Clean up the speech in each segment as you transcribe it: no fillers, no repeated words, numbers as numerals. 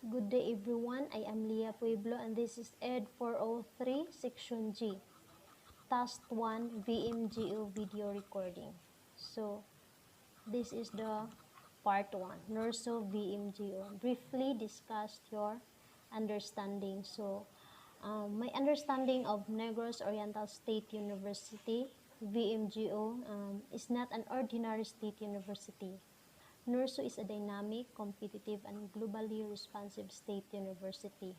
Good day everyone, I am Pueblo and this is Ed403 Section G. Task 1 VMGO video recording. So this is the part 1, NERSO VMGO. Briefly discuss your understanding. My understanding of Negros Oriental State University VMGO is not an ordinary state university. NERSO is a dynamic, competitive, and globally responsive state university,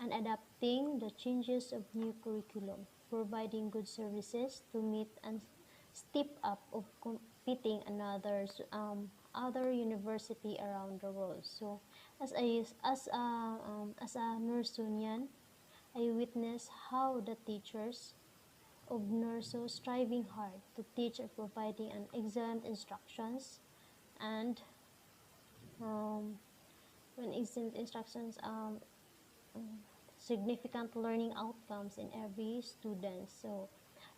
and adapting the changes of new curriculum, providing good services to meet and step up of competing other university around the world. So, as a NERSonian, I witness how the teachers of NERSO striving hard to teach and providing an excellent instructions and when excellent instructions significant learning outcomes in every student. So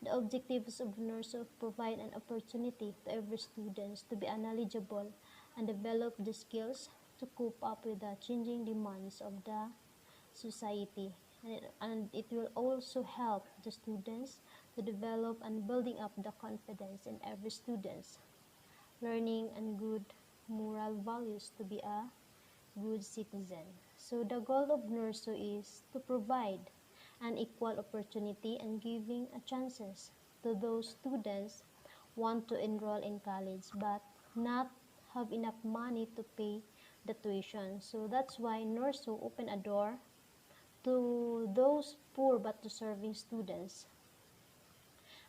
the objectives of NERSO provide an opportunity to every student to be knowledgeable and develop the skills to cope up with the changing demands of the society, and it will also help the students to develop and building up the confidence in every students learning and good moral values to be a good citizen. So the goal of NERSO is to provide an equal opportunity and giving a chances to those students want to enroll in college but not have enough money to pay the tuition. So that's why NERSO open a door to those poor but deserving students.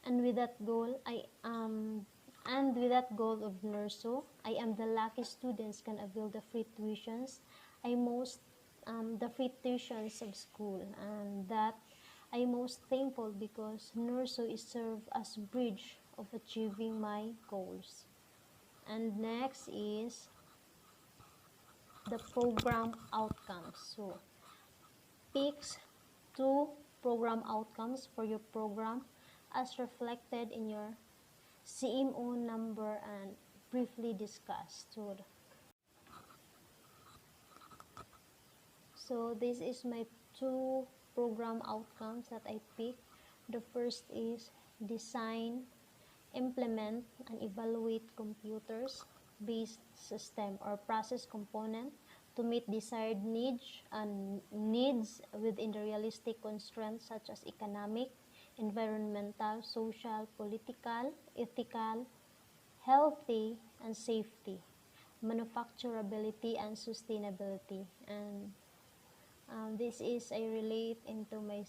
And with that goal, of NERSO, I am the lucky students can avail the free tuitions. The free tuitions of school, and that I most thankful because NERSO is served as bridge of achieving my goals. And next is the program outcomes. So picks 2 program outcomes for your program as reflected in your CMO number and briefly discussed. So this is my 2 program outcomes that I picked. The first is design, implement, and evaluate computers based system or process component to meet desired needs within the realistic constraints such as economic, environmental, social, political, ethical, healthy, and safety, manufacturability, and sustainability. And this is I relate into my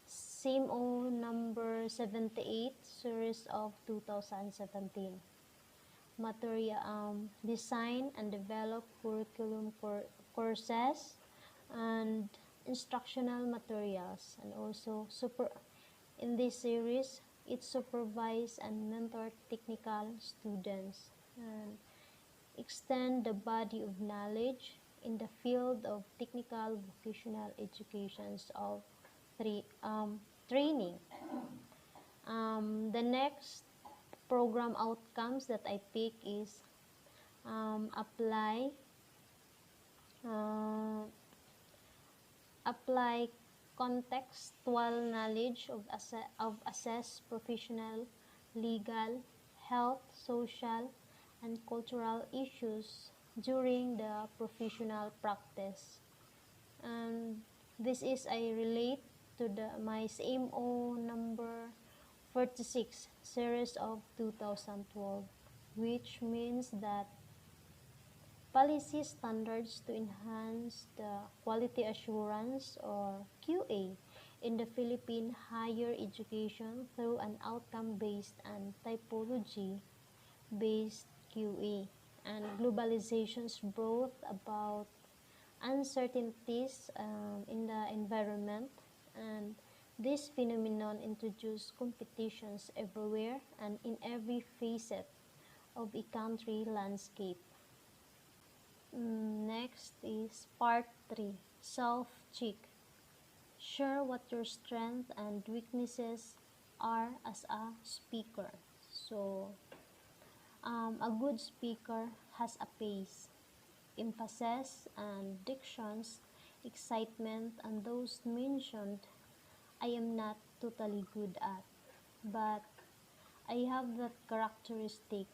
CMO number 78 series of 2017. Material design and develop curriculum courses and instructional materials, and also in this series it supervise and mentor technical students and extend the body of knowledge in the field of technical vocational educations of training. The next program outcomes that I pick is uh, apply contextual knowledge of assess professional, legal, health, social, and cultural issues during the professional practice. And this is I relate to my CMO number 46 series of 2012, which means that policy standards to enhance the quality assurance or QA in the Philippine higher education through an outcome-based and typology-based QA, and globalizations brought about uncertainties in the environment, and this phenomenon introduced competitions everywhere and in every facet of a country landscape. Next is part 3, self-check. Share what your strengths and weaknesses are as a speaker. So, a good speaker has a pace. emphasis and dictions, excitement, and those mentioned I am not totally good at. But I have that characteristic.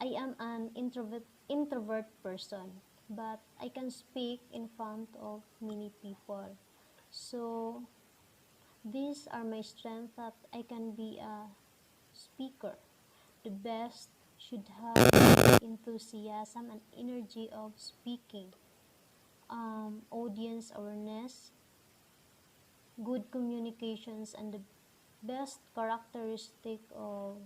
I am an introvert person, but I can speak in front of many people. So these are my strengths that I can be a speaker. The best should have enthusiasm and energy of speaking, audience awareness, good communications, and the best characteristic of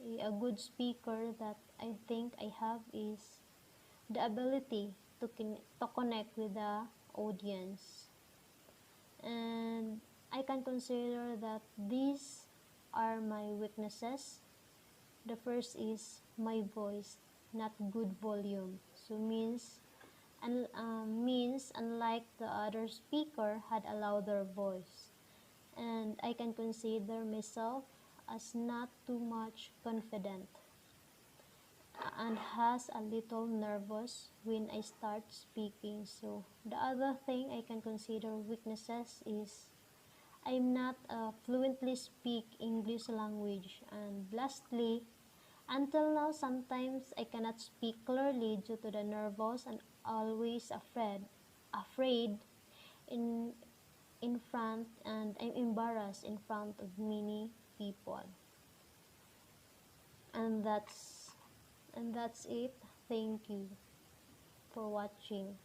a good speaker that I think I have is the ability to connect with the audience. And I can consider that these are my weaknesses. The first is my voice, not good volume. So means unlike the other speaker had a louder voice. And I can consider myself as not too much confident and has a little nervous when I start speaking. So the other thing I can consider weaknesses is I'm not fluently speak English language. And lastly, until now sometimes I cannot speak clearly due to the nervous and always afraid in front, and I'm embarrassed in front of many people. And that's it. Thank you for watching.